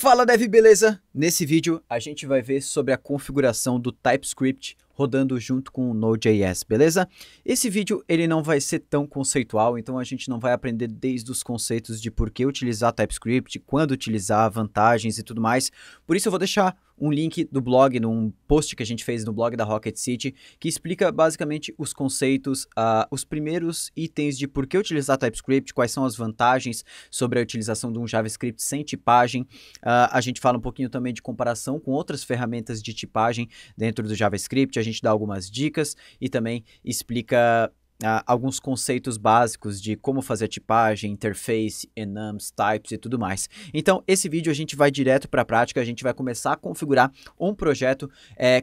Fala Dev, beleza? Nesse vídeo a gente vai ver sobre a configuração do TypeScript rodando junto com o Node.js, beleza? Esse vídeo ele não vai ser tão conceitual, então a gente não vai aprender desde os conceitos de por que utilizar TypeScript, quando utilizar, vantagens e tudo mais. Por isso eu vou deixar um link do blog, num post que a gente fez no blog da Rocket City, que explica basicamente os conceitos, os primeiros itens de por que utilizar TypeScript, quais são as vantagens sobre a utilização de um JavaScript sem tipagem. A gente fala um pouquinho também de comparação com outras ferramentas de tipagem dentro do JavaScript, a gente dá algumas dicas e também explica alguns conceitos básicos de como fazer a tipagem, interface, enums, types e tudo mais. Então, esse vídeo a gente vai direto para a prática, a gente vai começar a configurar um projeto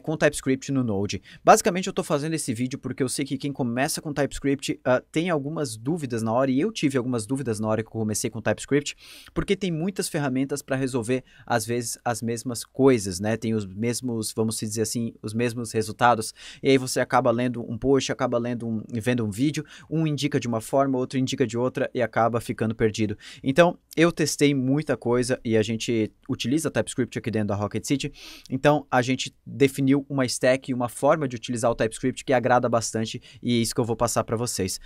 com TypeScript no Node. Basicamente, eu estou fazendo esse vídeo porque eu sei que quem começa com TypeScript tem algumas dúvidas na hora, e eu tive algumas dúvidas na hora que eu comecei com TypeScript, porque tem muitas ferramentas para resolver, às vezes, as mesmas coisas, né? Tem os mesmos, vamos dizer assim, os mesmos resultados, e aí você acaba lendo um post, acaba vendo um vídeo, um indica de uma forma, outro indica de outra e acaba ficando perdido. Então, eu testei muita coisa e a gente utiliza TypeScript aqui dentro da Rocket City, então a gente definiu uma stack e uma forma de utilizar o TypeScript que agrada bastante e é isso que eu vou passar para vocês.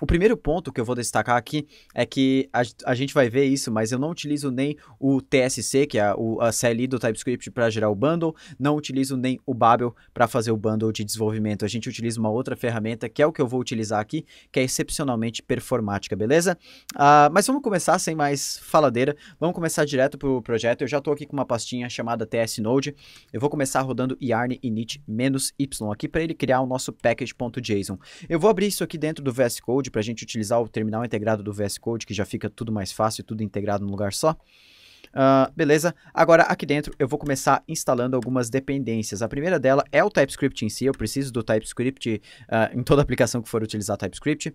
O primeiro ponto que eu vou destacar aqui é que a gente vai ver isso, mas eu não utilizo nem o TSC, que é a CLI do TypeScript para gerar o bundle, não utilizo nem o Babel para fazer o bundle de desenvolvimento. A gente utiliza uma outra ferramenta que é o que eu vou utilizar aqui, que é excepcionalmente performática, beleza? Mas vamos começar sem mais faladeira, vamos começar direto para o projeto. Eu já estou aqui com uma pastinha chamada tsnode, eu vou começar rodando yarn init-y aqui para ele criar o nosso package.json. Eu vou abrir isso aqui dentro do VS Code para a gente utilizar o terminal integrado do VS Code, que já fica tudo mais fácil, tudo integrado num lugar só. Beleza, agora aqui dentro eu vou começar instalando algumas dependências. A primeira dela é o TypeScript em si, eu preciso do TypeScript em toda aplicação que for utilizar TypeScript.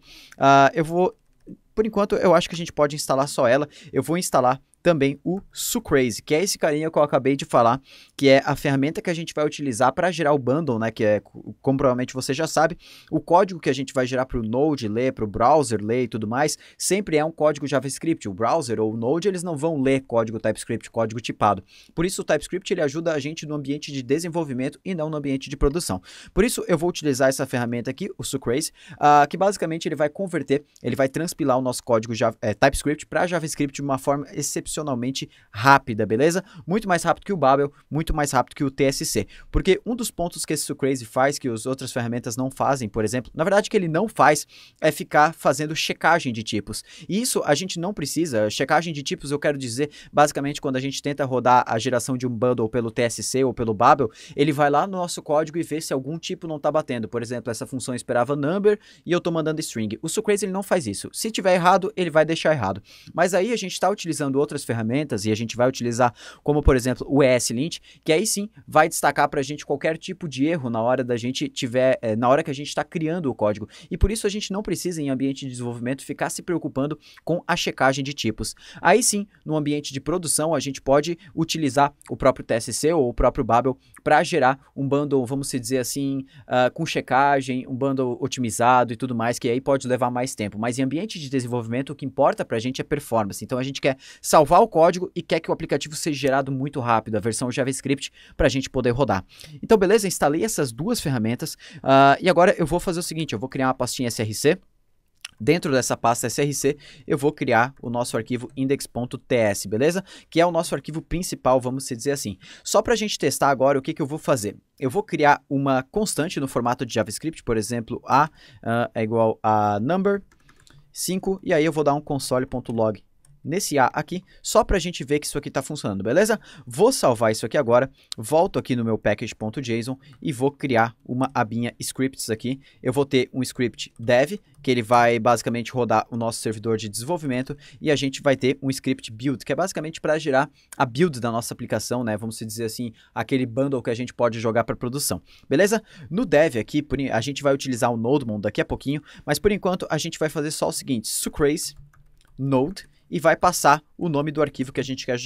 Por enquanto eu acho que a gente pode instalar só ela, eu vou instalar também o Sucrazy, que é esse carinha que eu acabei de falar, que é a ferramenta que a gente vai utilizar para gerar o bundle, né, que é, como provavelmente você já sabe, o código que a gente vai gerar para o Node ler, para o browser ler e tudo mais, sempre é um código JavaScript. O browser ou o Node, eles não vão ler código TypeScript, código tipado. Por isso o TypeScript ele ajuda a gente no ambiente de desenvolvimento e não no ambiente de produção. Por isso eu vou utilizar essa ferramenta aqui, o Sucrazy, que basicamente ele vai converter, ele vai transpilar o nosso código TypeScript para JavaScript de uma forma excepcionalmente rápida, beleza? Muito mais rápido que o Babel, muito mais rápido que o TSC, porque um dos pontos que esse Sucrazy faz, que as outras ferramentas não fazem, por exemplo, na verdade que ele não faz, é ficar fazendo checagem de tipos, e isso a gente não precisa. Checagem de tipos eu quero dizer, basicamente, quando a gente tenta rodar a geração de um bundle pelo TSC ou pelo Babel, ele vai lá no nosso código e vê se algum tipo não está batendo. Por exemplo, essa função esperava number e eu estou mandando string. O Sucrazy ele não faz isso. Se tiver errado, ele vai deixar errado. Mas aí a gente está utilizando outras ferramentas e a gente vai utilizar, como por exemplo o ESLint, que aí sim vai destacar para a gente qualquer tipo de erro na hora da gente na hora que a gente está criando o código. E por isso a gente não precisa, em ambiente de desenvolvimento, ficar se preocupando com a checagem de tipos. Aí sim, no ambiente de produção, a gente pode utilizar o próprio TSC ou o próprio Babel para gerar um bundle, vamos dizer assim, com checagem, um bundle otimizado e tudo mais, que aí pode levar mais tempo. Mas em ambiente de desenvolvimento, o que importa para a gente é performance. Então a gente quer salvar o código e quer que o aplicativo seja gerado muito rápido, a versão JavaScript, para a gente poder rodar. Então beleza, instalei essas duas ferramentas e agora eu vou fazer o seguinte, eu vou criar uma pastinha src. Dentro dessa pasta src, eu vou criar o nosso arquivo index.ts, beleza? Que é o nosso arquivo principal, vamos dizer assim. Só para a gente testar agora, o que eu vou fazer? Eu vou criar uma constante no formato de JavaScript, por exemplo, a é igual a number 5, e aí eu vou dar um console.log nesse A aqui, só para a gente ver que isso aqui está funcionando, beleza? Vou salvar isso aqui agora, volto aqui no meu package.json e vou criar uma abinha scripts aqui. Eu vou ter um script dev, que ele vai basicamente rodar o nosso servidor de desenvolvimento, e a gente vai ter um script build, que é basicamente para gerar a build da nossa aplicação, né? Vamos dizer assim, aquele bundle que a gente pode jogar para produção, beleza? No dev aqui, a gente vai utilizar o NodeMon daqui a pouquinho, mas por enquanto a gente vai fazer só o seguinte, Sucrazy node, e vai passar o nome do arquivo que a gente quer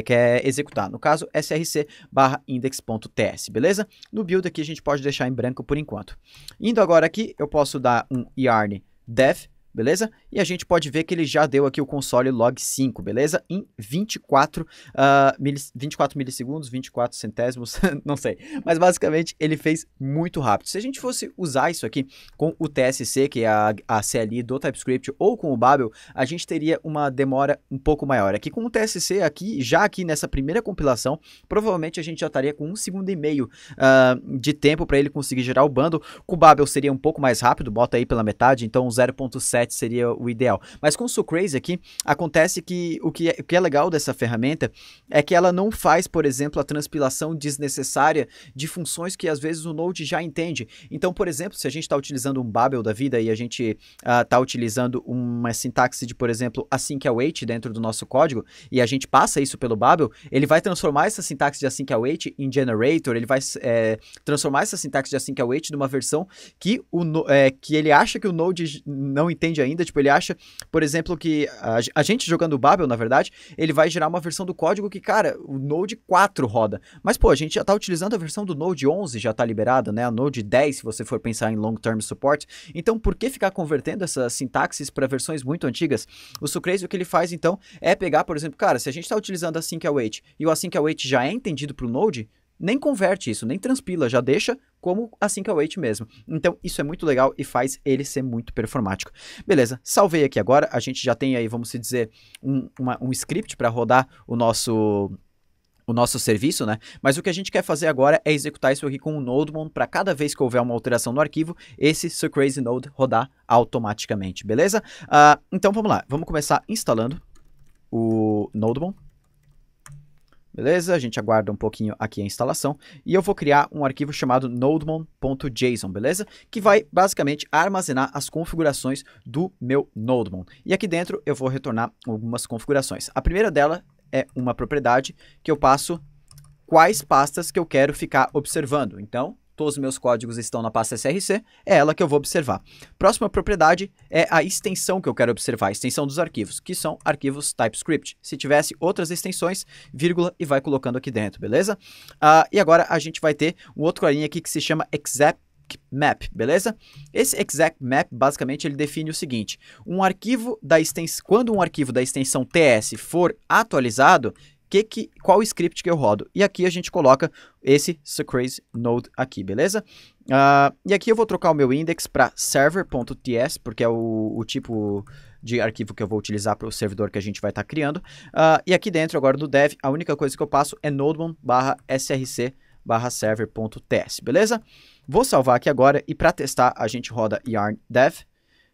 quer executar. No caso, src/index.ts, beleza? No build aqui a gente pode deixar em branco por enquanto. Indo agora aqui, eu posso dar um yarn dev beleza? E a gente pode ver que ele já deu aqui o console log 5, beleza? Em 24 milissegundos, 24 centésimos, não sei. Mas basicamente ele fez muito rápido. Se a gente fosse usar isso aqui com o TSC, que é a CLI do TypeScript, ou com o Babel, a gente teria uma demora um pouco maior. Aqui com o TSC, já aqui nessa primeira compilação, provavelmente a gente já estaria com 1,5 segundo de tempo para ele conseguir gerar o bundle. Com o Babel seria um pouco mais rápido, bota aí pela metade, então 0.7 seria o ideal. Mas com o Sucrazy aqui, acontece que o que é legal dessa ferramenta é que ela não faz, por exemplo, a transpilação desnecessária de funções que às vezes o Node já entende. Então, por exemplo, se a gente está utilizando um Babel da vida e a gente está utilizando uma sintaxe de, por exemplo, async await dentro do nosso código e a gente passa isso pelo Babel, ele vai transformar essa sintaxe de async await em generator, ele vai transformar essa sintaxe de async await numa versão que ele acha que o Node não entende ainda. Tipo, ele acha, por exemplo, que a gente jogando o Babel, na verdade, ele vai gerar uma versão do código que, cara, o Node 4 roda. Mas, pô, a gente já está utilizando a versão do Node 11, já está liberada, né? A Node 10, se você for pensar em long-term support. Então, por que ficar convertendo essas sintaxes para versões muito antigas? O Sucrazy, o que ele faz, então, é pegar, por exemplo, cara, se a gente está utilizando async await e o async await já é entendido para o Node, nem converte isso, nem transpila, já deixa como async await mesmo. Então, isso é muito legal e faz ele ser muito performático. Beleza, salvei aqui agora, a gente já tem aí, vamos dizer, um script para rodar o nosso serviço, né? Mas o que a gente quer fazer agora é executar isso aqui com o Nodemon para cada vez que houver uma alteração no arquivo, esse Sucrazy Node rodar automaticamente, beleza? Então, vamos lá, vamos começar instalando o Nodemon. Beleza? A gente aguarda um pouquinho aqui a instalação e eu vou criar um arquivo chamado nodemon.json, beleza? Que vai basicamente armazenar as configurações do meu Nodemon. E aqui dentro eu vou retornar algumas configurações. A primeira dela é uma propriedade que eu passo quais pastas que eu quero ficar observando. Então, todos os meus códigos estão na pasta src, é ela que eu vou observar. Próxima propriedade é a extensão que eu quero observar, a extensão dos arquivos, que são arquivos TypeScript. Se tivesse outras extensões, vírgula e vai colocando aqui dentro, beleza? E agora a gente vai ter um outro carinha aqui que se chama exec map, beleza? Esse exec map, basicamente, ele define o seguinte: quando um arquivo da extensão ts for atualizado, qual script que eu rodo? E aqui a gente coloca esse Sucrazy Node aqui, beleza? E aqui eu vou trocar o meu index para server.ts, porque é o tipo de arquivo que eu vou utilizar para o servidor que a gente vai estar criando. E aqui dentro, agora do dev, a única coisa que eu passo é nodemon/src/server.ts, beleza? Vou salvar aqui agora e para testar a gente roda yarn dev.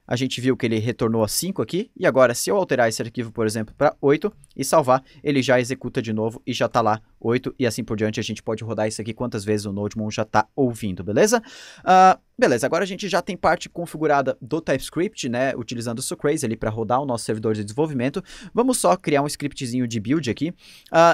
A gente viu que ele retornou a 5 aqui, e agora se eu alterar esse arquivo, por exemplo, para 8 e salvar, ele já executa de novo e já está lá 8 e assim por diante. A gente pode rodar isso aqui quantas vezes o Nodemon já está ouvindo, beleza? Beleza, agora a gente já tem parte configurada do TypeScript, né, utilizando o Sucrazy ali para rodar o nosso servidor de desenvolvimento. Vamos só criar um scriptzinho de build aqui.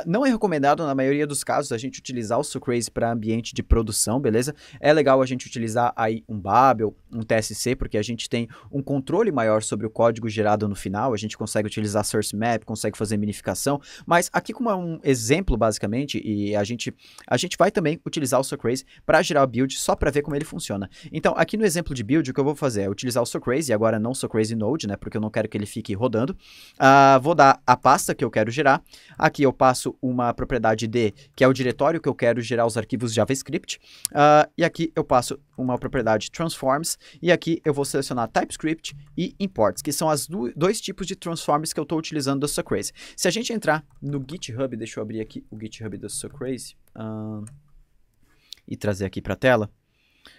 Não é recomendado, na maioria dos casos, a gente utilizar o Sucrazy para ambiente de produção, beleza? É legal a gente utilizar aí um Babel, um TSC, porque a gente tem um controle maior sobre o código gerado no final, a gente consegue utilizar source map, consegue fazer minificação, mas aqui como é um exemplo, basicamente, e a gente vai também utilizar o Sucrazy para gerar o build só para ver como ele funciona. Então, aqui no exemplo de build, o que eu vou fazer é utilizar o Sucrazy, agora não Sucrazy Node, né, porque eu não quero que ele fique rodando. Vou dar a pasta que eu quero gerar. Aqui eu passo uma propriedade D, que é o diretório que eu quero gerar os arquivos JavaScript. E aqui eu passo uma propriedade transforms, e aqui eu vou selecionar TypeScript e imports, que são os dois tipos de transforms que eu estou utilizando do Sucrazy. Se a gente entrar no GitHub, deixa eu abrir aqui o GitHub do Sucrazy e trazer aqui para a tela.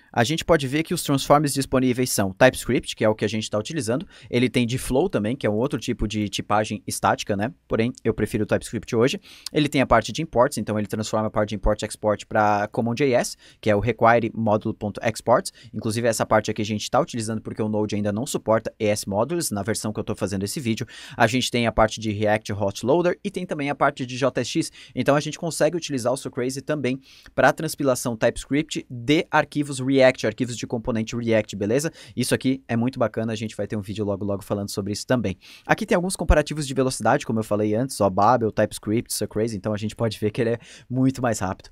A gente pode ver que os transforms disponíveis são TypeScript, que é o que a gente está utilizando. Ele tem dflow também, que é um outro tipo de tipagem estática, né? Porém, eu prefiro o TypeScript hoje. Ele tem a parte de imports, então ele transforma a parte de import-export para CommonJS, que é o require module.export. Inclusive, essa parte aqui a gente está utilizando porque o Node ainda não suporta ES Modules, na versão que eu estou fazendo esse vídeo. A gente tem a parte de React Hot Loader e tem também a parte de JSX. Então, a gente consegue utilizar o Sucrazy também para transpilação TypeScript de arquivos React React, arquivos de componente React, beleza? Isso aqui é muito bacana, a gente vai ter um vídeo logo falando sobre isso também. Aqui tem alguns comparativos de velocidade, como eu falei antes, ó, Babel, TypeScript, SoCrazy, então a gente pode ver que ele é muito mais rápido.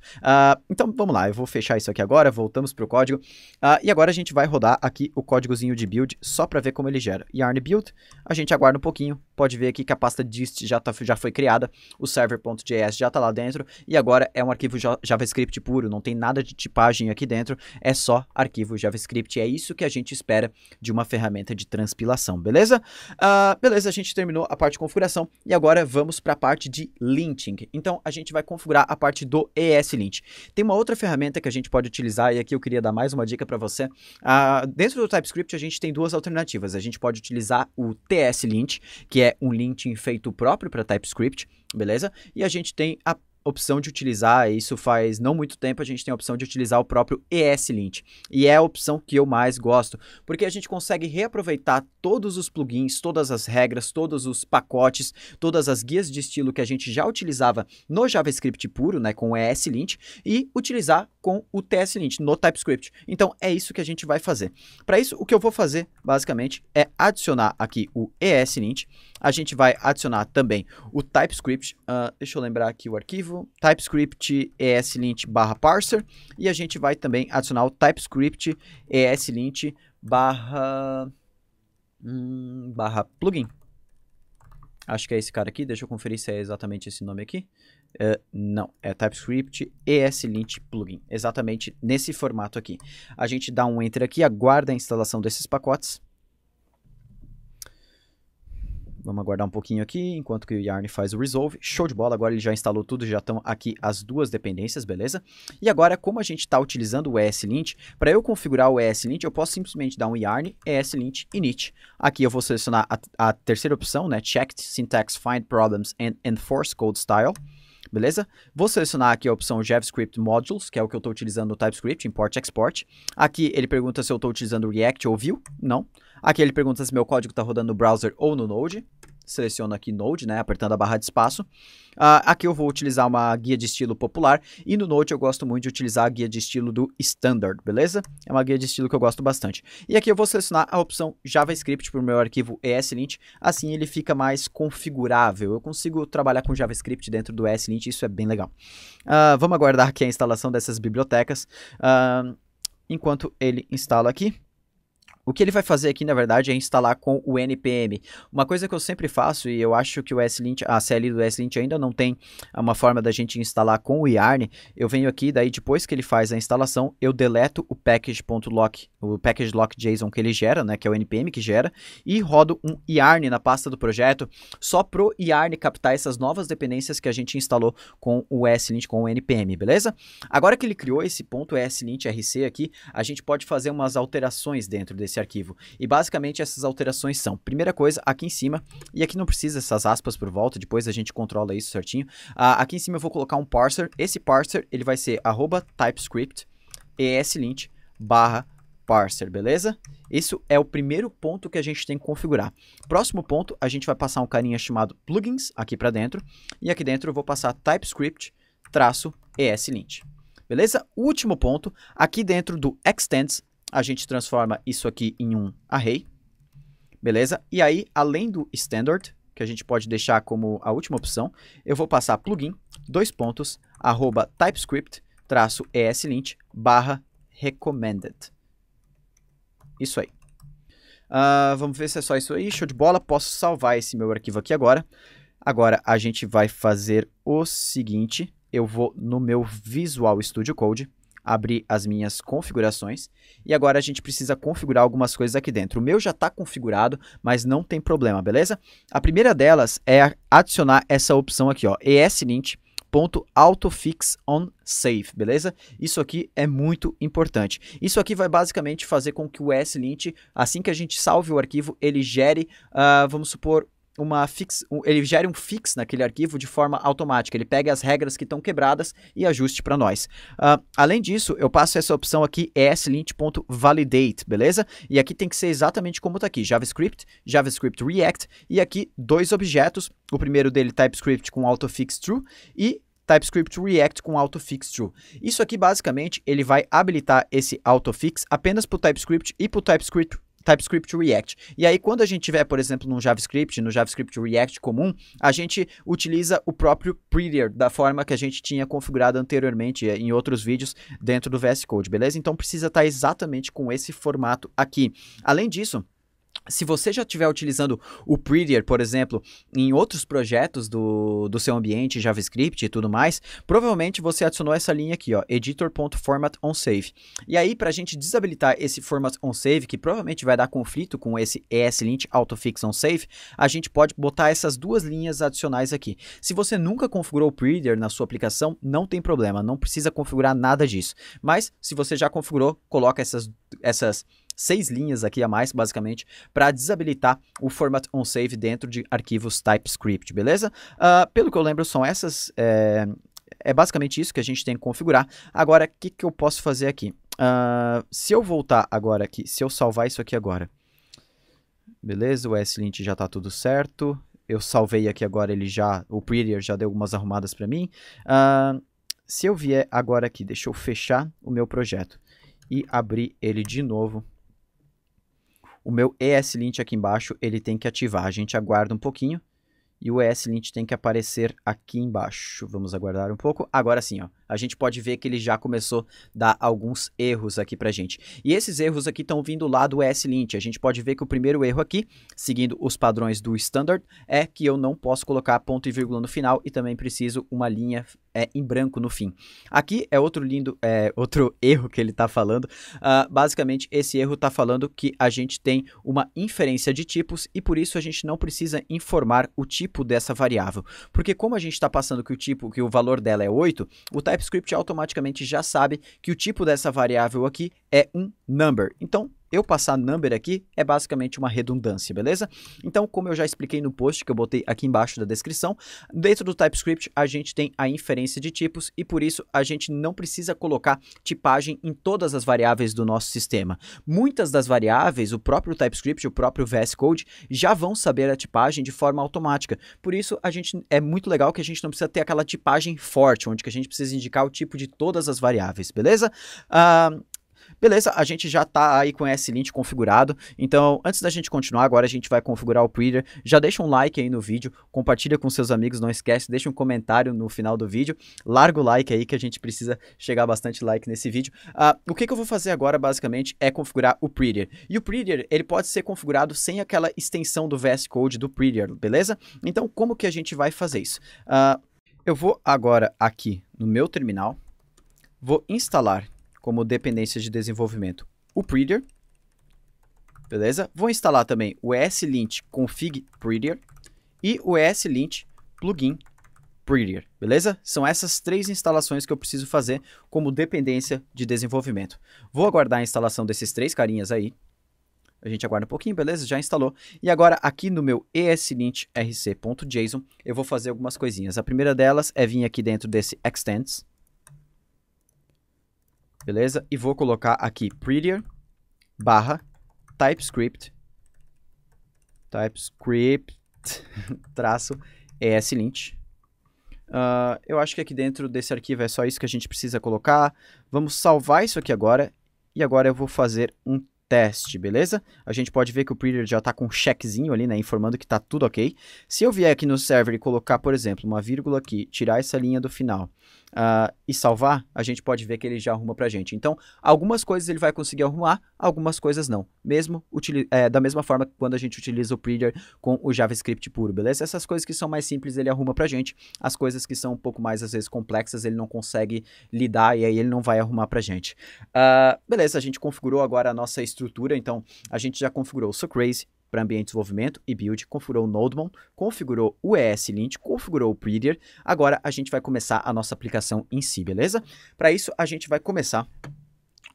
Então vamos lá, eu vou fechar isso aqui agora, voltamos para o código, e agora a gente vai rodar aqui o códigozinho de build, só para ver como ele gera. Yarn build, a gente aguarda um pouquinho, pode ver aqui que a pasta dist já foi criada, o server.js já está lá dentro, e agora é um arquivo JavaScript puro, não tem nada de tipagem aqui dentro, é só arquivo JavaScript, é isso que a gente espera de uma ferramenta de transpilação, beleza? Beleza, a gente terminou a parte de configuração, e agora vamos para a parte de linting. Então, a gente vai configurar a parte do ESLint. Tem uma outra ferramenta que a gente pode utilizar, e aqui eu queria dar mais uma dica para você. Dentro do TypeScript, a gente tem duas alternativas. A gente pode utilizar o TSLint, que é um linting feito próprio para TypeScript, beleza? E a gente tem a opção de utilizar, isso faz não muito tempo, a gente tem a opção de utilizar o próprio ESLint. E é a opção que eu mais gosto, porque a gente consegue reaproveitar todos os plugins, todas as regras, todos os pacotes, todas as guias de estilo que a gente já utilizava no JavaScript puro, né, com o ESLint, e utilizar com o TSLint no TypeScript. Então, é isso que a gente vai fazer. Para isso, o que eu vou fazer, basicamente, é adicionar aqui o ESLint. A gente vai adicionar também o TypeScript, deixa eu lembrar aqui o arquivo, TypeScript ESLint /parser, e a gente vai também adicionar o TypeScript ESLint /plugin. Acho que é esse cara aqui, deixa eu conferir se é exatamente esse nome aqui. Não, é TypeScript ESLint plugin, exatamente nesse formato aqui. A gente dá um enter aqui, aguarda a instalação desses pacotes. Vamos aguardar um pouquinho aqui, enquanto que o Yarn faz o resolve. Show de bola, agora ele já instalou tudo, já estão aqui as duas dependências, beleza? E agora, como a gente está utilizando o ESLint, para eu configurar o ESLint, eu posso simplesmente dar um Yarn ESLint init. Aqui eu vou selecionar a terceira opção, né? Checked Syntax Find Problems and Enforce Code Style. Beleza? Vou selecionar aqui a opção JavaScript Modules, que é o que eu estou utilizando no TypeScript, Import Export. Aqui ele pergunta se eu estou utilizando React ou Vue. Não. Aqui ele pergunta se meu código está rodando no browser ou no Node. Seleciono aqui Node, né, apertando a barra de espaço. Aqui eu vou utilizar uma guia de estilo popular, e no Node eu gosto muito de utilizar a guia de estilo do Standard, beleza? É uma guia de estilo que eu gosto bastante. E aqui eu vou selecionar a opção JavaScript para o meu arquivo ESLint, assim ele fica mais configurável. Eu consigo trabalhar com JavaScript dentro do ESLint, isso é bem legal. Vamos aguardar aqui a instalação dessas bibliotecas, enquanto ele instala aqui. O que ele vai fazer aqui, na verdade, é instalar com o NPM. Uma coisa que eu sempre faço, e eu acho que o ESLint, a CLI do ESLint ainda não tem uma forma da gente instalar com o Yarn, eu venho aqui, daí depois que ele faz a instalação, eu deleto o package.lock, o package.lock.json que ele gera, né, que é o NPM que gera, e rodo um Yarn na pasta do projeto, só pro Yarn captar essas novas dependências que a gente instalou com o ESLint, com o NPM, beleza? Agora que ele criou esse ponto ESLint RC aqui, a gente pode fazer umas alterações dentro desse arquivo. E basicamente essas alterações são, primeira coisa, aqui em cima, e aqui não precisa essas aspas por volta, depois a gente controla isso certinho. Aqui em cima eu vou colocar um parser, esse parser ele vai ser @TypeScript ESLint /parser, beleza? Isso é o primeiro ponto que a gente tem que configurar. Próximo ponto, a gente vai passar um carinha chamado plugins aqui para dentro, e aqui dentro eu vou passar TypeScript -ESLint. Beleza? Último ponto, aqui dentro do extends, a gente transforma isso aqui em um array, beleza? E aí, além do standard, que a gente pode deixar como a última opção, eu vou passar plugin, @TypeScript -ESLint /recommended. Isso aí. Vamos ver se é só isso aí. Show de bola. Posso salvar esse meu arquivo aqui agora. Agora, a gente vai fazer o seguinte. Eu vou no meu Visual Studio Code, abrir as minhas configurações, e agora a gente precisa configurar algumas coisas aqui dentro. O meu já está configurado, mas não tem problema, beleza? A primeira delas é adicionar essa opção aqui, ó, ESLint.autofixOnSave, beleza? Isso aqui é muito importante. Isso aqui vai basicamente fazer com que o ESLint, assim que a gente salve o arquivo, ele gere, vamos supor, ele gera um fix naquele arquivo de forma automática. Ele pega as regras que estão quebradas e ajuste para nós. Além disso, eu passo essa opção aqui, ESLint.validate, beleza? E aqui tem que ser exatamente como está aqui, JavaScript, JavaScript React, e aqui dois objetos, o primeiro dele TypeScript com autofix true, e TypeScript React com autofix true. Isso aqui, basicamente, ele vai habilitar esse autofix apenas para o TypeScript e para o TypeScript React. E aí, quando a gente tiver, por exemplo, no JavaScript React comum, a gente utiliza o próprio Prettier, da forma que a gente tinha configurado anteriormente em outros vídeos dentro do VS Code, beleza? Então, precisa estar exatamente com esse formato aqui. Além disso, se você já estiver utilizando o Prettier, por exemplo, em outros projetos do seu ambiente, JavaScript e tudo mais, provavelmente você adicionou essa linha aqui, ó, editor.formatOnSave. E aí, para a gente desabilitar esse formatOnSave, que provavelmente vai dar conflito com esse ESLint autofixOnSave, a gente pode botar essas duas linhas adicionais aqui. Se você nunca configurou o Prettier na sua aplicação, não tem problema, não precisa configurar nada disso. Mas, se você já configurou, coloca essas 6 linhas aqui a mais, basicamente, para desabilitar o format onSave dentro de arquivos TypeScript, beleza? Pelo que eu lembro, são essas... É basicamente isso que a gente tem que configurar. Agora, o que eu posso fazer aqui? Se eu voltar agora aqui, se eu salvar isso aqui agora, beleza? O ESLint já está tudo certo. Eu salvei aqui agora, o Prettier já deu algumas arrumadas para mim. Se eu vier agora aqui, deixa eu fechar o meu projeto e abrir ele de novo. O meu ESLint aqui embaixo, ele tem que ativar. A gente aguarda um pouquinho e o ESLint tem que aparecer aqui embaixo. Vamos aguardar um pouco. Agora sim, ó, a gente pode ver que ele já começou a dar alguns erros aqui pra gente. E esses erros aqui estão vindo lá do ESLint. A gente pode ver que o primeiro erro aqui, seguindo os padrões do standard, é que eu não posso colocar ponto e vírgula no final e também preciso uma linha em branco no fim. Aqui é outro erro que ele está falando. Basicamente, esse erro está falando que a gente tem uma inferência de tipos e por isso a gente não precisa informar o tipo dessa variável. Porque como a gente está passando que o valor dela é 8, o TypeScript automaticamente já sabe que o tipo dessa variável aqui é um number. Então, eu passar number aqui é basicamente uma redundância, beleza? Então, como eu já expliquei no post que eu botei aqui embaixo da descrição, dentro do TypeScript a gente tem a inferência de tipos e por isso a gente não precisa colocar tipagem em todas as variáveis do nosso sistema. Muitas das variáveis, o próprio TypeScript, o próprio VS Code, já vão saber a tipagem de forma automática. Por isso, é muito legal que a gente não precisa ter aquela tipagem forte, onde que a gente precisa indicar o tipo de todas as variáveis, beleza? Beleza, a gente já está aí com o ESLint configurado, então antes da gente continuar, agora a gente vai configurar o Prettier. Já deixa um like aí no vídeo, compartilha com seus amigos, não esquece, deixa um comentário no final do vídeo, larga o like aí que a gente precisa chegar bastante like nesse vídeo. O que eu vou fazer agora basicamente é configurar o Prettier, e o Prettier ele pode ser configurado sem aquela extensão do VS Code do Prettier, beleza? Então como que a gente vai fazer isso? Eu vou agora aqui no meu terminal, vou instalar como dependência de desenvolvimento o Prettier, beleza? Vou instalar também o ESLint config Prettier e o ESLint plugin Prettier, beleza? São essas 3 instalações que eu preciso fazer como dependência de desenvolvimento. Vou aguardar a instalação desses 3 carinhas aí. A gente aguarda um pouquinho, beleza? Já instalou. E agora aqui no meu ESLint rc.json eu vou fazer algumas coisinhas. A primeira delas é vir aqui dentro desse extends, beleza? E vou colocar aqui Prettier /TypeScript traço ESLint. Eu acho que aqui dentro desse arquivo é só isso que a gente precisa colocar. Vamos salvar isso aqui agora. E agora eu vou fazer um teste, beleza? A gente pode ver que o Prettier já está com um checkzinho ali, né? Informando que está tudo ok. Se eu vier aqui no server e colocar, por exemplo, uma vírgula aqui, tirar essa linha do final e salvar, a gente pode ver que ele já arruma pra gente. Então, algumas coisas ele vai conseguir arrumar, algumas coisas não. Da mesma forma que quando a gente utiliza o Prettier com o JavaScript puro, beleza? Essas coisas que são mais simples ele arruma pra gente. As coisas que são um pouco mais, às vezes, complexas, ele não consegue lidar e aí ele não vai arrumar pra gente. Beleza, a gente configurou agora a nossa estrutura, então a gente já configurou o Socrazy para ambiente de desenvolvimento e build, configurou o Nodemon, configurou o ESLint, configurou o Prettier. Agora a gente vai começar a nossa aplicação em si, beleza? Para isso a gente vai começar,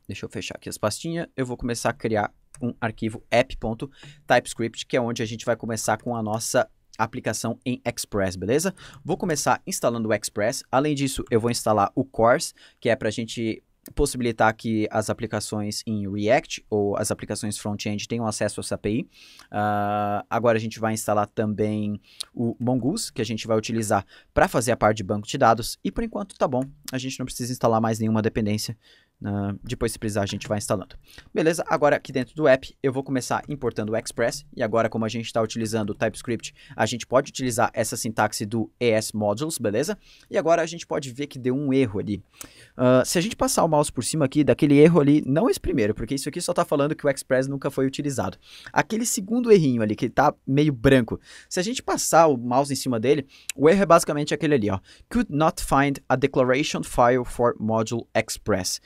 deixa eu fechar aqui as pastinhas, eu vou começar a criar um arquivo app.typescript, que é onde a gente vai começar com a nossa aplicação em Express, beleza? Vou começar instalando o Express. Além disso, eu vou instalar o Cors, que é para a gente possibilitar que as aplicações em React ou as aplicações front-end tenham acesso a essa API. Agora a gente vai instalar também o Mongoose, que a gente vai utilizar para fazer a parte de banco de dados. E por enquanto tá bom, a gente não precisa instalar mais nenhuma dependência. Depois, se precisar, a gente vai instalando. Beleza? Agora, aqui dentro do app, eu vou começar importando o Express. E agora, como a gente está utilizando o TypeScript, a gente pode utilizar essa sintaxe do ES Modules, beleza? E agora a gente pode ver que deu um erro ali. Se a gente passar o mouse por cima aqui, daquele erro ali, não esse primeiro, porque isso aqui só está falando que o Express nunca foi utilizado. Aquele segundo errinho ali, que está meio branco, se a gente passar o mouse em cima dele, o erro é basicamente aquele ali, ó. Could not find a declaration file for module Express.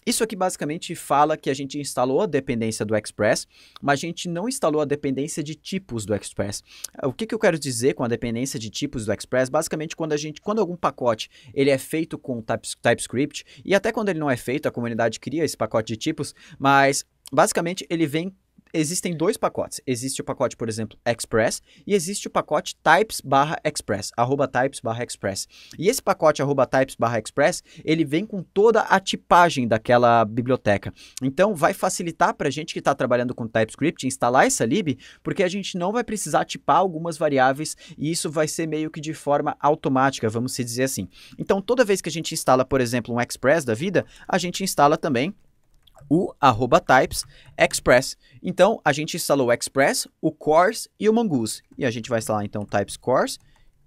Isso aqui basicamente fala que a gente instalou a dependência do Express, mas a gente não instalou a dependência de tipos do Express. O que eu quero dizer com a dependência de tipos do Express? Basicamente, quando algum pacote ele é feito com TypeScript, e até quando ele não é feito, a comunidade cria esse pacote de tipos, mas basicamente ele vem. Existem dois pacotes. Existe o pacote, por exemplo, Express, e existe o pacote types/express, @types/express. E esse pacote @types/express, ele vem com toda a tipagem daquela biblioteca. Então, vai facilitar para a gente que está trabalhando com TypeScript instalar essa lib, porque a gente não vai precisar tipar algumas variáveis, e isso vai ser meio que de forma automática, vamos dizer assim. Então, toda vez que a gente instala, por exemplo, um Express da vida, a gente instala também o @types express. Então, a gente instalou o Express, o Cors e o Mongoose. E a gente vai instalar, então, o Types Cors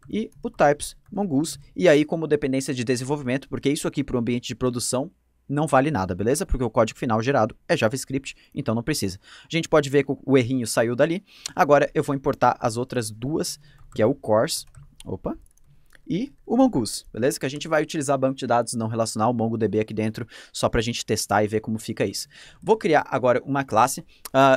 e o Types Mongoose. E aí, como dependência de desenvolvimento, porque isso aqui para o ambiente de produção não vale nada, beleza? Porque o código final gerado é JavaScript, então não precisa. A gente pode ver que o errinho saiu dali. Agora, eu vou importar as outras duas, que é o Cors. Opa! E o Mongoose, beleza? Que a gente vai utilizar banco de dados não relacional, MongoDB aqui dentro, só para a gente testar e ver como fica isso. Vou criar agora uma classe.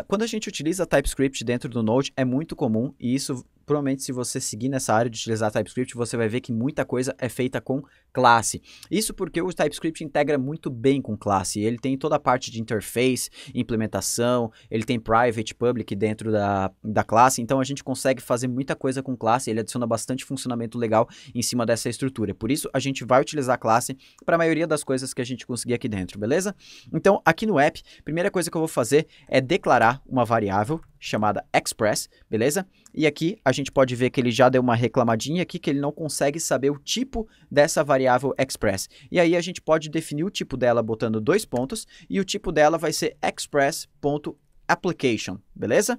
Quando a gente utiliza TypeScript dentro do Node, é muito comum, e isso provavelmente se você seguir nessa área de utilizar TypeScript, você vai ver que muita coisa é feita com classe. Isso porque o TypeScript integra muito bem com classe. Ele tem toda a parte de interface, implementação, ele tem private, public dentro da classe, então a gente consegue fazer muita coisa com classe, ele adiciona bastante funcionamento legal em cima dessa estrutura. Por isso, a gente vai utilizar a classe para a maioria das coisas que a gente conseguir aqui dentro, beleza? Então, aqui no app, a primeira coisa que eu vou fazer é declarar uma variável chamada Express, beleza? E aqui a gente pode ver que ele já deu uma reclamadinha aqui, que ele não consegue saber o tipo dessa variável Express. E aí a gente pode definir o tipo dela botando 2 pontos, e o tipo dela vai ser express.application, beleza?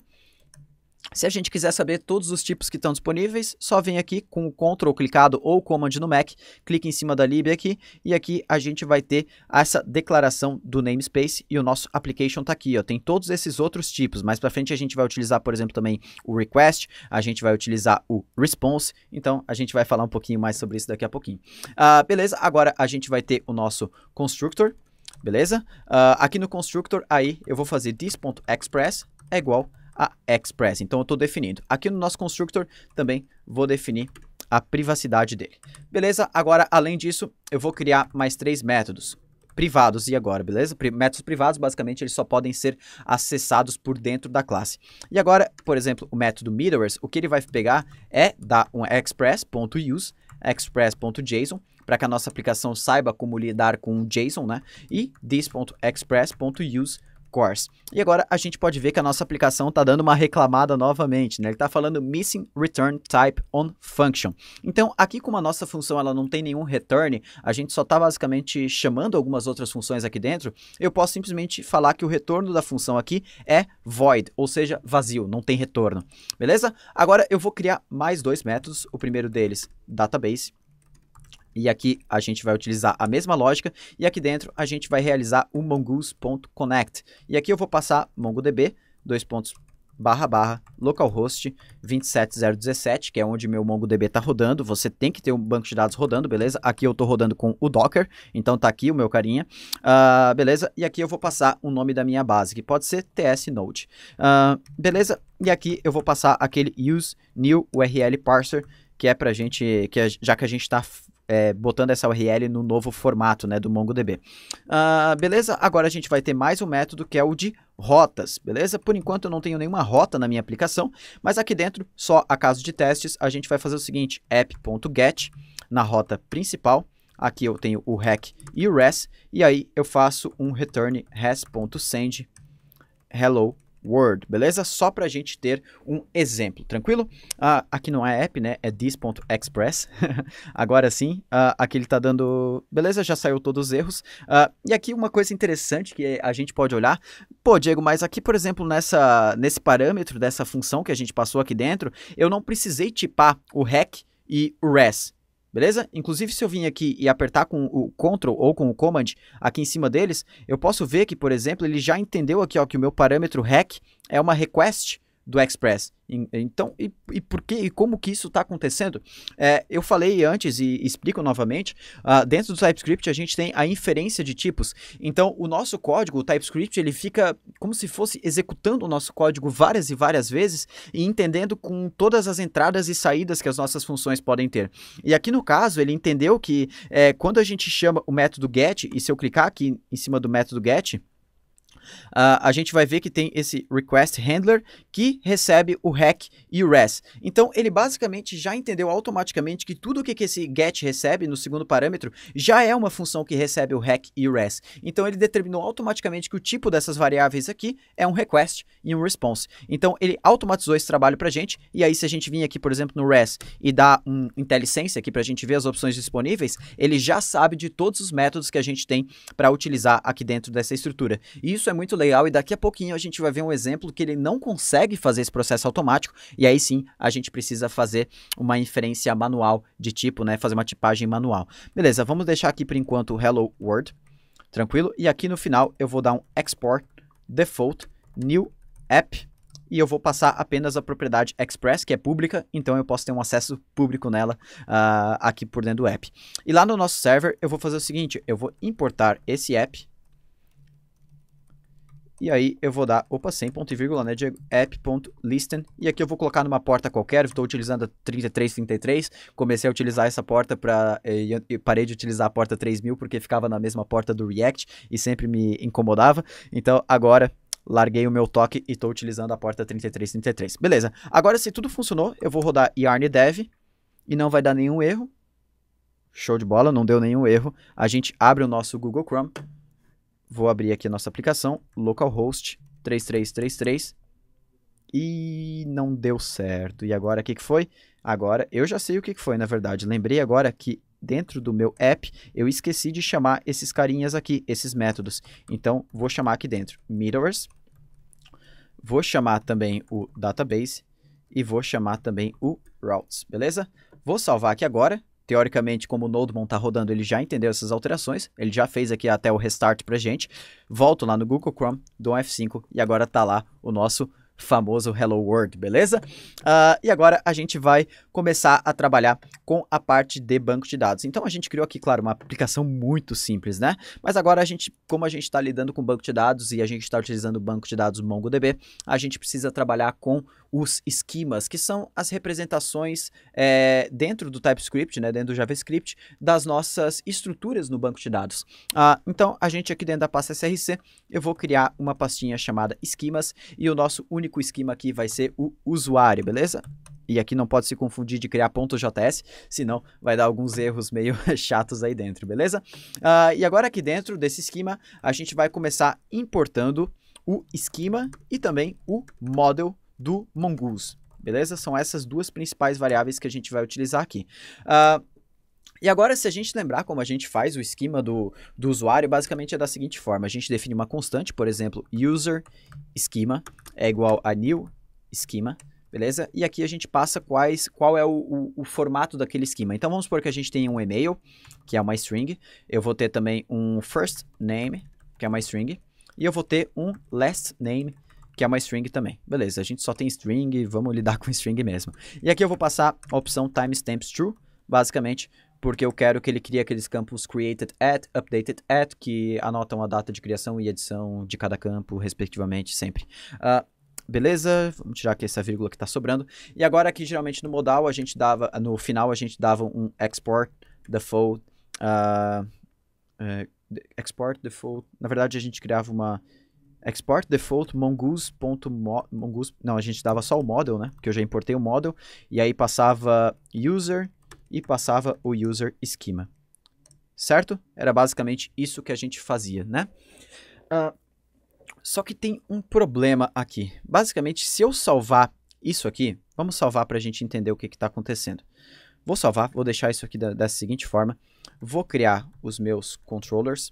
Se a gente quiser saber todos os tipos que estão disponíveis, só vem aqui com o Ctrl clicado ou Command no Mac, clica em cima da lib aqui, e aqui a gente vai ter essa declaração do namespace, e o nosso application está aqui, ó, tem todos esses outros tipos. Mais para frente a gente vai utilizar, por exemplo, também o request, a gente vai utilizar o response, então a gente vai falar um pouquinho mais sobre isso daqui a pouquinho. Beleza, agora a gente vai ter o nosso constructor, beleza? Aqui no constructor, aí eu vou fazer this.express é igual a Express, então eu estou definindo. Aqui no nosso constructor também vou definir a privacidade dele. Beleza? Agora, além disso, eu vou criar mais 3 métodos privados. E agora, beleza? Métodos privados, basicamente, eles só podem ser acessados por dentro da classe. E agora, por exemplo, o método middlewares, o que ele vai pegar é dar um express.use, express.json, para que a nossa aplicação saiba como lidar com o JSON, né? E this.express.use Cors. E agora a gente pode ver que a nossa aplicação está dando uma reclamada novamente, né? Ele está falando missing return type on function. Então, aqui como a nossa função ela não tem nenhum return, a gente só está basicamente chamando algumas outras funções aqui dentro, eu posso simplesmente falar que o retorno da função aqui é void, ou seja, vazio, não tem retorno. Beleza? Agora eu vou criar mais 2 métodos, o primeiro deles, database. E aqui a gente vai utilizar a mesma lógica, e aqui dentro a gente vai realizar o mongoose.connect. E aqui eu vou passar MongoDB, //localhost 27017, que é onde meu MongoDB está rodando. Você tem que ter um banco de dados rodando, beleza? Aqui eu estou rodando com o Docker, então tá aqui o meu carinha, beleza? E aqui eu vou passar o nome da minha base, que pode ser TS Node, beleza? E aqui eu vou passar aquele use new URL parser, que é pra gente, já que a gente está botando essa URL no novo formato, né, do MongoDB. Beleza? Agora a gente vai ter mais um método que é o de rotas, beleza? Por enquanto eu não tenho nenhuma rota na minha aplicação, mas aqui dentro, só a caso de testes, a gente vai fazer o seguinte, app.get na rota principal, aqui eu tenho o hack e o res, e aí eu faço um return res.send hello world, beleza? Só para a gente ter um exemplo, tranquilo? Aqui não é app, né? É this.express. Agora sim, aqui ele está dando... Beleza, já saiu todos os erros. E aqui uma coisa interessante que a gente pode olhar. Pô, Diego, mas aqui, por exemplo, nesse parâmetro dessa função que a gente passou aqui dentro, eu não precisei tipar o hack e o res. Beleza? Inclusive, se eu vim aqui e apertar com o Ctrl ou com o Command aqui em cima deles, eu posso ver que, por exemplo, ele já entendeu aqui ó, que o meu parâmetro hack é uma request do Express. Então, por que e como que isso está acontecendo? Eu falei antes e explico novamente, dentro do TypeScript a gente tem a inferência de tipos. Então, o nosso código, o TypeScript, ele fica como se fosse executando o nosso código várias e várias vezes e entendendo com todas as entradas e saídas que as nossas funções podem ter. E aqui no caso, ele entendeu que quando a gente chama o método get, e se eu clicar aqui em cima do método get, a gente vai ver que tem esse request handler que recebe o hack e o res. Então, ele basicamente já entendeu automaticamente que tudo o que esse get recebe no segundo parâmetro já é uma função que recebe o hack e o res. Então, ele determinou automaticamente que o tipo dessas variáveis aqui é um request e um response. Então, ele automatizou esse trabalho para a gente. E aí, se a gente vir aqui, por exemplo, no res e dar um IntelliSense aqui para a gente ver as opções disponíveis, ele já sabe de todos os métodos que a gente tem para utilizar aqui dentro dessa estrutura. E isso é muito legal e daqui a pouquinho a gente vai ver um exemplo que ele não consegue fazer esse processo automático e aí sim a gente precisa fazer uma inferência manual de tipo, né, fazer uma tipagem manual. Beleza, vamos deixar aqui por enquanto o hello world, tranquilo? E aqui no final eu vou dar um export default new app e eu vou passar apenas a propriedade express, que é pública, então eu posso ter um acesso público nela aqui por dentro do app. E lá no nosso server eu vou fazer o seguinte, eu vou importar esse app. E aí eu vou dar, sem ponto e vírgula, né, Diego? App.listen. E aqui eu vou colocar numa porta qualquer, estou utilizando a 3333. Comecei a utilizar essa porta e parei de utilizar a porta 3000 porque ficava na mesma porta do React e sempre me incomodava. Então agora larguei o meu toque e estou utilizando a porta 3333. Beleza. Agora se tudo funcionou, eu vou rodar yarn dev e não vai dar nenhum erro. Show de bola, não deu nenhum erro. A gente abre o nosso Google Chrome. Vou abrir aqui a nossa aplicação, localhost 3333, e não deu certo. E agora o que foi? Agora eu já sei o que foi, na verdade. Lembrei agora que dentro do meu app eu esqueci de chamar esses carinhas aqui, esses métodos. Então vou chamar aqui dentro middlewares, vou chamar também o database e vou chamar também o routes, beleza? Vou salvar aqui agora. Teoricamente, como o Nodemon está rodando, ele já entendeu essas alterações. Ele já fez aqui até o restart para a gente. Volto lá no Google Chrome, dou um F5 e agora está lá o nosso famoso Hello World, beleza? E agora a gente vai começar a trabalhar com a parte de banco de dados. Então a gente criou aqui, claro, uma aplicação muito simples, né? Mas agora como a gente está lidando com banco de dados e a gente está utilizando o banco de dados MongoDB, a gente precisa trabalhar com os esquemas, que são as representações dentro do TypeScript, né, dentro do JavaScript, das nossas estruturas no banco de dados. Então, a gente aqui dentro da pasta src, eu vou criar uma pastinha chamada esquemas, e o nosso único esquema aqui vai ser o usuário, beleza? E aqui não pode se confundir de criar .js, senão vai dar alguns erros meio chatos aí dentro, beleza? E agora aqui dentro desse esquema, a gente vai começar importando o esquema e também o model do Mongoose, beleza? São essas duas principais variáveis que a gente vai utilizar aqui. E agora, se a gente lembrar como a gente faz o esquema do usuário, basicamente é da seguinte forma. A gente define uma constante, por exemplo, user schema é igual a new schema, beleza? E aqui a gente passa qual é o formato daquele esquema. Então, vamos supor que a gente tem um e-mail, que é uma string. Eu vou ter também um first name, que é uma string. E eu vou ter um last name, que é uma string também. Beleza, a gente só tem string, vamos lidar com string mesmo. E aqui eu vou passar a opção timestamps true, basicamente, porque eu quero que ele crie aqueles campos created at, updated at, que anotam a data de criação e edição de cada campo, respectivamente, sempre. Beleza, vamos tirar aqui essa vírgula que está sobrando. E agora aqui, geralmente, no modal, no final, a gente dava um export default, export default, na verdade, a gente criava uma export default mongoose. Não, a gente dava só o model, né? Porque eu já importei o model. E aí passava user e passava o user schema. certo? Era basicamente isso que a gente fazia, né? Só que tem um problema aqui. Basicamente, se eu salvar isso aqui, vamos salvar para a gente entender o que está acontecendo. Vou salvar, vou deixar isso aqui dessa seguinte forma. Vou criar os meus controllers.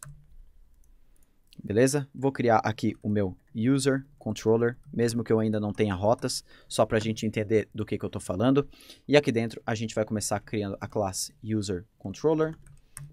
Beleza? Vou criar aqui o meu user controller, mesmo que eu ainda não tenha rotas, só para a gente entender do que eu estou falando. E aqui dentro a gente vai começar criando a classe user controller.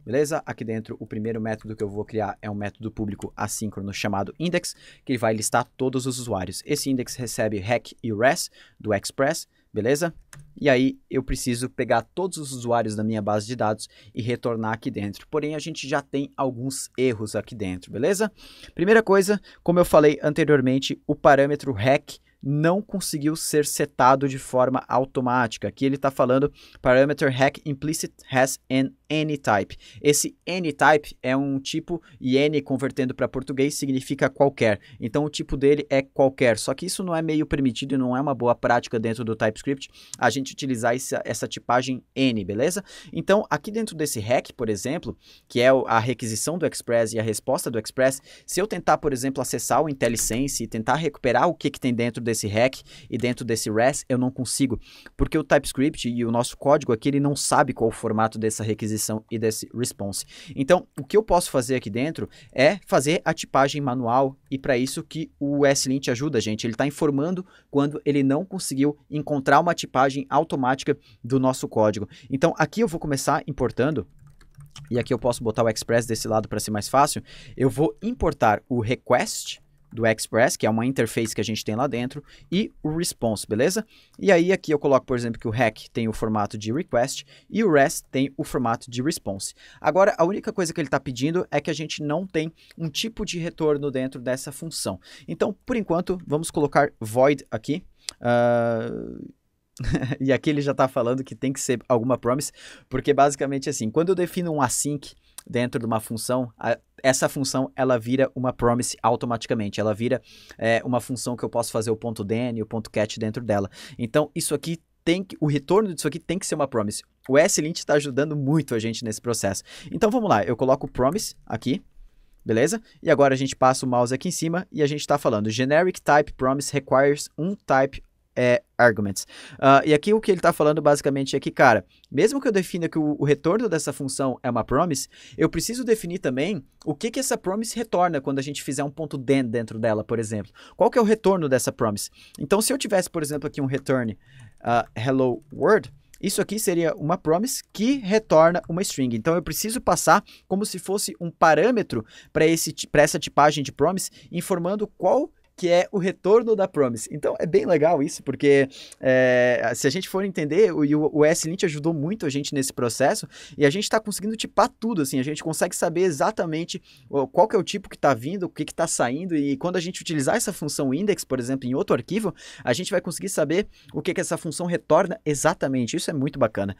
Beleza? Aqui dentro o primeiro método que eu vou criar é um método público assíncrono chamado index, que ele vai listar todos os usuários. Esse index recebe hack e res do Express, beleza? E aí eu preciso pegar todos os usuários da minha base de dados e retornar aqui dentro. Porém, a gente já tem alguns erros aqui dentro, beleza? Primeira coisa, como eu falei anteriormente, o parâmetro hack não conseguiu ser setado de forma automática. Aqui ele está falando parameter hack implicit has an anytype. Esse anytype é um tipo e n convertendo para português significa qualquer. Então o tipo dele é qualquer. Só que isso não é meio permitido e não é uma boa prática dentro do TypeScript a gente utilizar essa tipagem n, beleza? Então aqui dentro desse hack, por exemplo, que é a requisição do Express e a resposta do Express, se eu tentar, por exemplo, acessar o IntelliSense e tentar recuperar o que tem dentro desse hack e dentro desse res, eu não consigo, porque o TypeScript e o nosso código aqui, ele não sabe qual o formato dessa requisição e desse response. Então, o que eu posso fazer aqui dentro é fazer a tipagem manual, e para isso que o ESLint ajuda a gente. Ele está informando quando ele não conseguiu encontrar uma tipagem automática do nosso código. Então, aqui eu vou começar importando, e aqui eu posso botar o Express desse lado para ser mais fácil. Eu vou importar o request do Express, que é uma interface que a gente tem lá dentro, e o response, beleza? E aí aqui eu coloco, por exemplo, que o hack tem o formato de request e o res tem o formato de response. Agora, a única coisa que ele está pedindo é que a gente não tem um tipo de retorno dentro dessa função. Então, por enquanto, vamos colocar void aqui. E aqui ele já está falando que tem que ser alguma promise, porque basicamente assim, quando eu defino um async dentro de uma função, essa função ela vira uma promise automaticamente, ela vira uma função que eu posso fazer o ponto .den e o ponto .cat dentro dela. Então isso aqui o retorno disso aqui tem que ser uma promise. O ESLint está ajudando muito a gente nesse processo. Então vamos lá, eu coloco promise aqui, beleza? E agora a gente passa o mouse aqui em cima e a gente está falando generic type promise requires um type arguments. E aqui o que ele está falando basicamente é que, cara, mesmo que eu defina que o retorno dessa função é uma promise, eu preciso definir também o que essa promise retorna quando a gente fizer um ponto .den dentro dela, por exemplo. Qual que é o retorno dessa promise? Então, se eu tivesse, por exemplo, aqui um return hello world, isso aqui seria uma promise que retorna uma string. Então, eu preciso passar como se fosse um parâmetro para essa tipagem de promise, informando qual que é o retorno da promise. Então é bem legal isso, porque se a gente for entender, o ESLint ajudou muito a gente nesse processo, e a gente está conseguindo tipar tudo, assim, a gente consegue saber exatamente qual que é o tipo que está vindo, o que está saindo, e quando a gente utilizar essa função index, por exemplo, em outro arquivo, a gente vai conseguir saber o que essa função retorna exatamente. Isso é muito bacana.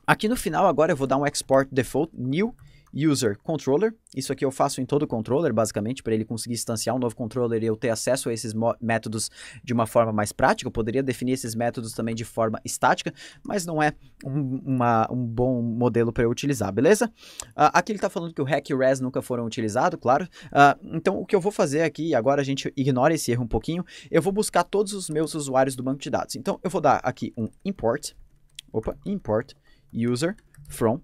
Aqui no final agora eu vou dar um export default new user controller. Isso aqui eu faço em todo controller, basicamente, para ele conseguir instanciar um novo controller e eu ter acesso a esses métodos de uma forma mais prática. Eu poderia definir esses métodos também de forma estática, mas não é um bom modelo para eu utilizar, beleza? Aqui ele está falando que o hack e o res nunca foram utilizados, claro. Então, o que eu vou fazer aqui, agora a gente ignora esse erro um pouquinho, eu vou buscar todos os meus usuários do banco de dados. Então, eu vou dar aqui um import user from,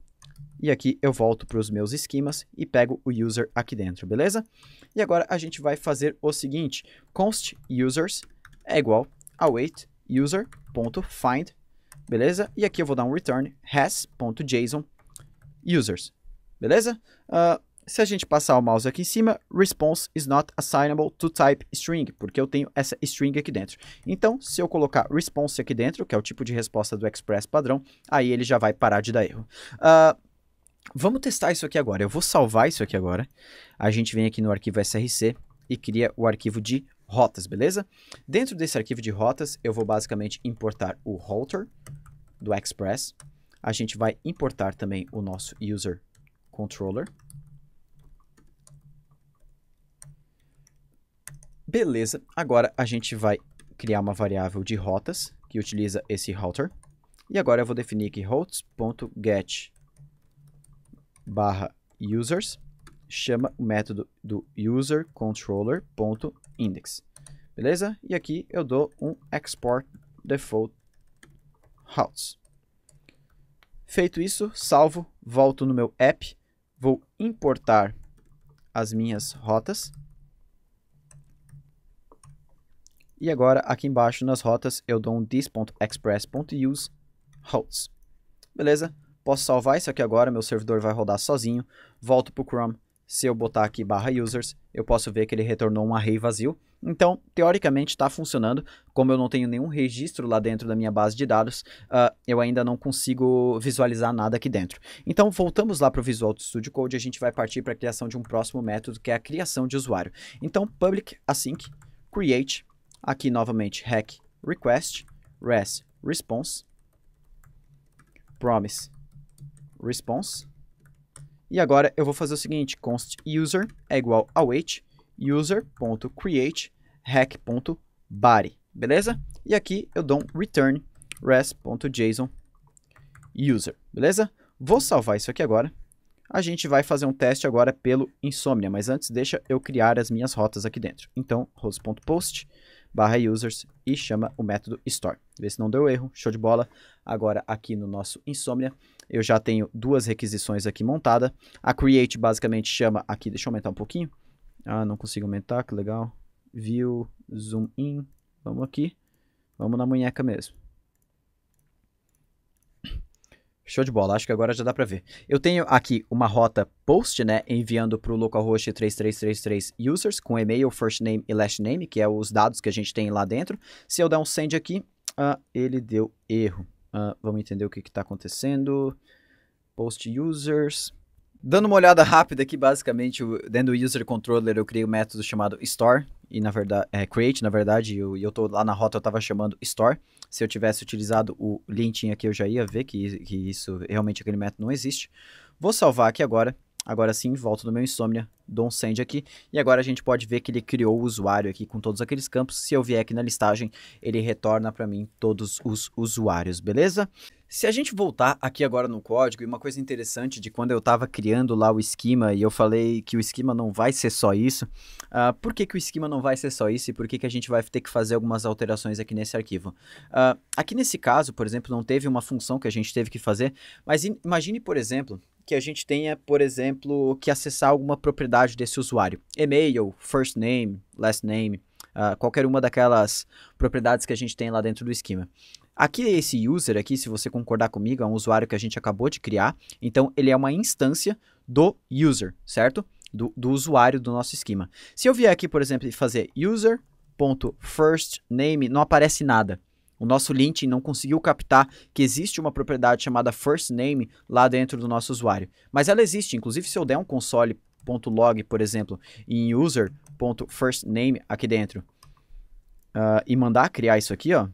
e aqui eu volto para os meus esquemas e pego o user aqui dentro, beleza? E agora a gente vai fazer o seguinte, const users é igual a await user.find, beleza? E aqui eu vou dar um return has.json users, beleza? Se a gente passar o mouse aqui em cima, response is not assignable to type string, porque eu tenho essa string aqui dentro. Então, se eu colocar response aqui dentro, que é o tipo de resposta do Express padrão, aí ele já vai parar de dar erro. Vamos testar isso aqui agora. Eu vou salvar isso aqui agora. A gente vem aqui no arquivo src e cria o arquivo de rotas, beleza? Dentro desse arquivo de rotas, eu vou basicamente importar o router do Express. A gente vai importar também o nosso user controller. Beleza, agora a gente vai criar uma variável de rotas que utiliza esse router. E agora eu vou definir aqui routes.get /users, chama o método do userController.index, beleza? E aqui eu dou um export default routes. Feito isso, salvo, volto no meu app, vou importar as minhas rotas. E agora, aqui embaixo nas rotas, eu dou um this.express.use routes. Beleza? Posso salvar isso aqui agora, meu servidor vai rodar sozinho. Volto para o Chrome. Se eu botar aqui /users, eu posso ver que ele retornou um array vazio. Então, teoricamente, está funcionando. Como eu não tenho nenhum registro lá dentro da minha base de dados, eu ainda não consigo visualizar nada aqui dentro. Então, voltamos lá para o Visual Studio Code e a gente vai partir para a criação de um próximo método, que é a criação de usuário. Então, public async create, aqui novamente hack request, res response, promise response. E agora eu vou fazer o seguinte, const user é igual ao await user.create hack.body, beleza? E aqui eu dou um return res.json user, beleza? Vou salvar isso aqui agora. A gente vai fazer um teste agora pelo Insomnia, mas antes deixa eu criar as minhas rotas aqui dentro. Então, host.post /users e chama o método store. Vê se não deu erro, show de bola. Agora aqui no nosso Insomnia, eu já tenho duas requisições aqui montadas. A create basicamente chama aqui, deixa eu aumentar um pouquinho. Ah, não consigo aumentar, que legal. View, zoom in, vamos aqui. Vamos na munheca mesmo. Show de bola, acho que agora já dá para ver. Eu tenho aqui uma rota post, né, enviando para o localhost 3333 users com e-mail, first name e last name, que é os dados que a gente tem lá dentro. Se eu der um send aqui, ele deu erro. Vamos entender o que está acontecendo. Post users. Dando uma olhada rápida aqui, basicamente, dentro do user controller eu criei um método chamado store, e na verdade, create, na verdade, e eu tô lá na rota, eu estava chamando store. Se eu tivesse utilizado o linting aqui, eu já ia ver que isso, realmente aquele método não existe. Vou salvar aqui agora. Agora sim, volto no meu Insomnia, dou um send aqui, e agora a gente pode ver que ele criou o usuário aqui com todos aqueles campos. Se eu vier aqui na listagem, ele retorna para mim todos os usuários, beleza? Se a gente voltar aqui agora no código, e uma coisa interessante de quando eu estava criando lá o esquema, e eu falei que o esquema não vai ser só isso, por que o esquema não vai ser só isso, e por que a gente vai ter que fazer algumas alterações aqui nesse arquivo? Aqui nesse caso, por exemplo, não teve uma função que a gente teve que fazer, mas imagine, por exemplo, que a gente tenha, por exemplo, que acessar alguma propriedade desse usuário. E-mail, first name, last name, qualquer uma daquelas propriedades que a gente tem lá dentro do esquema. Aqui esse user aqui, se você concordar comigo, é um usuário que a gente acabou de criar, então ele é uma instância do user, certo? Do usuário do nosso esquema. Se eu vier aqui, por exemplo, e fazer user.firstName, não aparece nada. O nosso linting não conseguiu captar que existe uma propriedade chamada firstName lá dentro do nosso usuário. Mas ela existe, inclusive se eu der um console.log, por exemplo, em user.firstName aqui dentro, e mandar criar isso aqui, ó,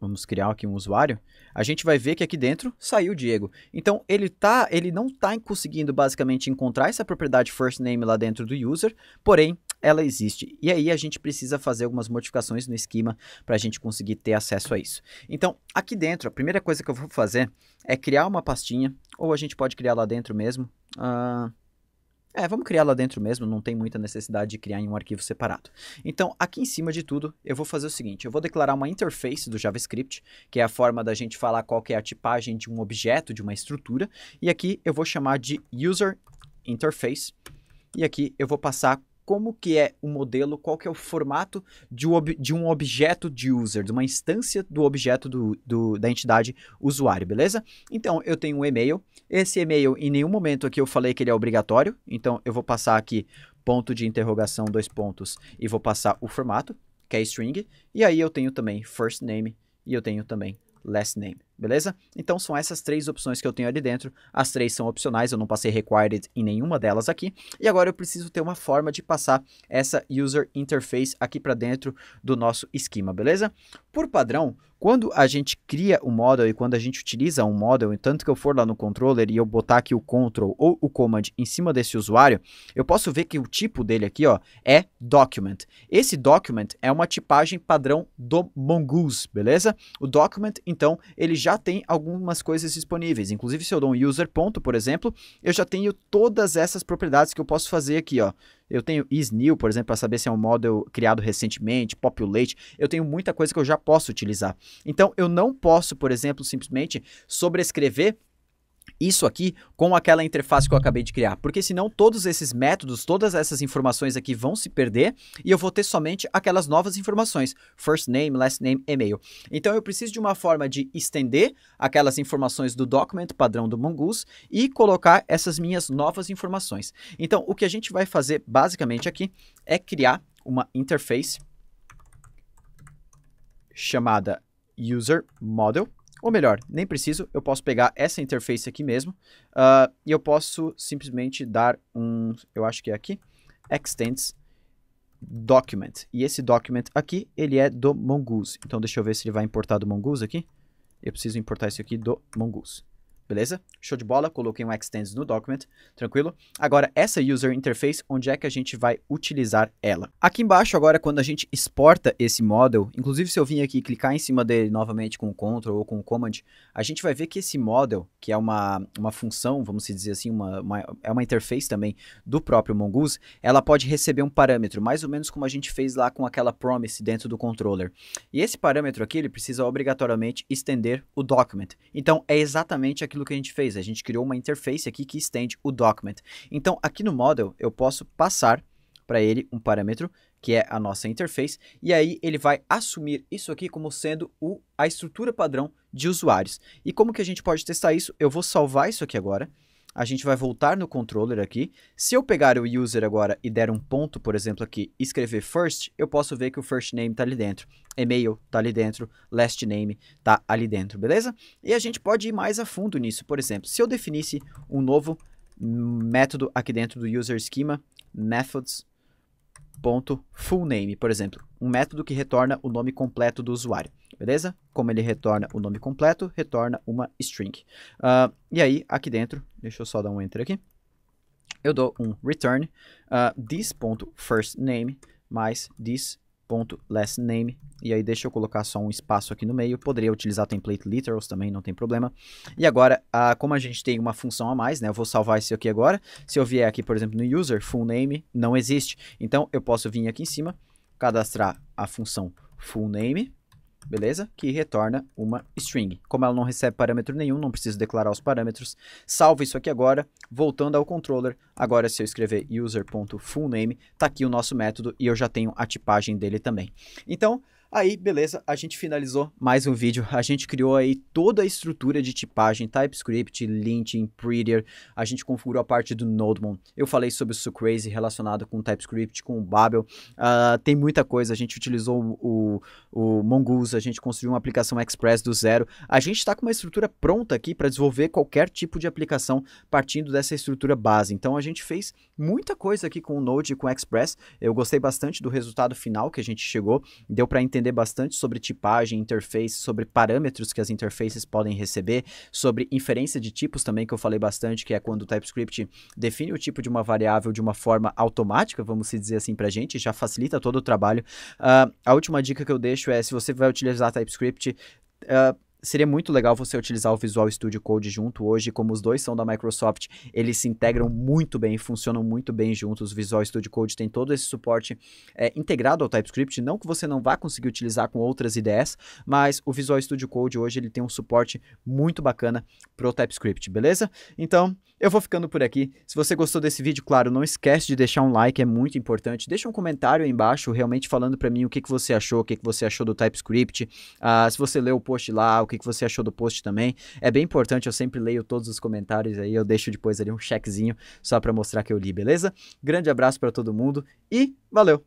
vamos criar aqui um usuário, a gente vai ver que aqui dentro saiu o Diego. Então, ele não está conseguindo basicamente encontrar essa propriedade firstName lá dentro do user, porém, ela existe. E aí a gente precisa fazer algumas modificações no esquema para a gente conseguir ter acesso a isso. Então, aqui dentro, a primeira coisa que eu vou fazer é criar uma pastinha, ou a gente pode criar lá dentro mesmo. Vamos criar lá dentro mesmo, não tem muita necessidade de criar em um arquivo separado. Então, aqui em cima de tudo, eu vou fazer o seguinte, eu vou declarar uma interface do JavaScript, que é a forma da gente falar qual que é a tipagem de um objeto, de uma estrutura, e aqui eu vou chamar de user interface, e aqui eu vou passar como que é o modelo, qual que é o formato de um objeto de user, de uma instância do objeto da entidade usuário, beleza? Então, eu tenho um e-mail. Esse e-mail, em nenhum momento aqui eu falei que ele é obrigatório. Então, eu vou passar aqui ponto de interrogação, 2 pontos, e vou passar o formato, que é string. E aí eu tenho também first name e eu tenho também last name, beleza? Então são essas 3 opções que eu tenho ali dentro, as 3 são opcionais, eu não passei required em nenhuma delas aqui, e agora eu preciso ter uma forma de passar essa user interface aqui para dentro do nosso esquema, beleza? Por padrão, quando a gente cria um model e quando a gente utiliza um model, tanto que eu for lá no controller e eu botar aqui o control ou o command em cima desse usuário, eu posso ver que o tipo dele aqui, ó, é document. Esse document é uma tipagem padrão do Mongoose, beleza? O document, então, ele já tem algumas coisas disponíveis. Inclusive, se eu dou um user ponto, por exemplo, eu já tenho todas essas propriedades que eu posso fazer aqui, ó. Eu tenho isNew, por exemplo, para saber se é um model criado recentemente, populate. Eu tenho muita coisa que eu já posso utilizar. Então, eu não posso, por exemplo, simplesmente sobrescrever isso aqui com aquela interface que eu acabei de criar, porque senão todos esses métodos, todas essas informações aqui vão se perder e eu vou ter somente aquelas novas informações, first name, last name, e-mail. Então eu preciso de uma forma de estender aquelas informações do document padrão do Mongoose e colocar essas minhas novas informações. Então o que a gente vai fazer basicamente aqui é criar uma interface chamada userModel. Ou melhor, nem preciso, eu posso pegar essa interface aqui mesmo e eu posso simplesmente dar eu acho que é aqui, extends document. E esse document aqui, ele é do Mongoose. Então deixa eu ver se ele vai importar do Mongoose aqui. Eu preciso importar isso aqui do Mongoose. Beleza? Show de bola, coloquei um extends no document, tranquilo? Agora, essa user interface, onde é que a gente vai utilizar ela? Aqui embaixo, agora, quando a gente exporta esse model, inclusive se eu vim aqui clicar em cima dele novamente com o Ctrl ou com o Command, a gente vai ver que esse model, que é uma função, vamos dizer assim, é uma interface também do próprio Mongoose, ela pode receber um parâmetro, mais ou menos como a gente fez lá com aquela promise dentro do controller. E esse parâmetro aqui, ele precisa obrigatoriamente estender o document. Então, é exatamente aquilo que a gente fez, a gente criou uma interface aqui que estende o document. Então, aqui no model, eu posso passar para ele um parâmetro, que é a nossa interface, e aí ele vai assumir isso aqui como sendo a estrutura padrão de usuários. E como que a gente pode testar isso? Eu vou salvar isso aqui agora, a gente vai voltar no controller aqui. Se eu pegar o user agora e der um ponto, por exemplo, aqui, e escrever first, eu posso ver que o first name está ali dentro, e-mail está ali dentro, last name está ali dentro, beleza? E a gente pode ir mais a fundo nisso. Por exemplo, se eu definisse um novo método aqui dentro do user schema, methods.fullname, por exemplo, um método que retorna o nome completo do usuário, beleza? Como ele retorna o nome completo, retorna uma string. E aí, aqui dentro, deixa eu só dar um enter aqui, eu dou um return this.firstName mais this.lastName, e aí deixa eu colocar só um espaço aqui no meio, poderia utilizar template literals também, não tem problema. E agora, como a gente tem uma função a mais, né, eu vou salvar isso aqui agora, se eu vier aqui, por exemplo, no user, fullName não existe, então eu posso vir aqui em cima, cadastrar a função fullName, beleza? Que retorna uma string. Como ela não recebe parâmetro nenhum, não preciso declarar os parâmetros. Salvo isso aqui agora, voltando ao controller. Agora, se eu escrever user.fullName, tá aqui o nosso método e eu já tenho a tipagem dele também. Então, aí, beleza, a gente finalizou mais um vídeo, a gente criou aí toda a estrutura de tipagem, TypeScript, linting, prettier, a gente configurou a parte do NodeMon, eu falei sobre o Sucrazy relacionado com o TypeScript, com o Babel, tem muita coisa, a gente utilizou o Mongoose, a gente construiu uma aplicação Express do zero, a gente está com uma estrutura pronta aqui para desenvolver qualquer tipo de aplicação partindo dessa estrutura base, então a gente fez muita coisa aqui com o Node e com o Express, eu gostei bastante do resultado final que a gente chegou, deu para entender bastante sobre tipagem, interface, sobre parâmetros que as interfaces podem receber, sobre inferência de tipos também, que eu falei bastante, que é quando o TypeScript define o tipo de uma variável de uma forma automática, vamos dizer assim pra gente, já facilita todo o trabalho. A última dica que eu deixo é, se você vai utilizar TypeScript, seria muito legal você utilizar o Visual Studio Code junto hoje, como os dois são da Microsoft, eles se integram muito bem, funcionam muito bem juntos, o Visual Studio Code tem todo esse suporte integrado ao TypeScript, não que você não vá conseguir utilizar com outras IDEs, mas o Visual Studio Code hoje ele tem um suporte muito bacana pro TypeScript, beleza? Então, eu vou ficando por aqui. Se você gostou desse vídeo, claro, não esquece de deixar um like, é muito importante. Deixa um comentário aí embaixo, realmente falando para mim o que você achou, o que você achou do TypeScript, se você leu o post lá, o que você achou do post também. É bem importante, eu sempre leio todos os comentários aí, eu deixo depois ali um checkzinho só para mostrar que eu li, beleza? Grande abraço para todo mundo e valeu!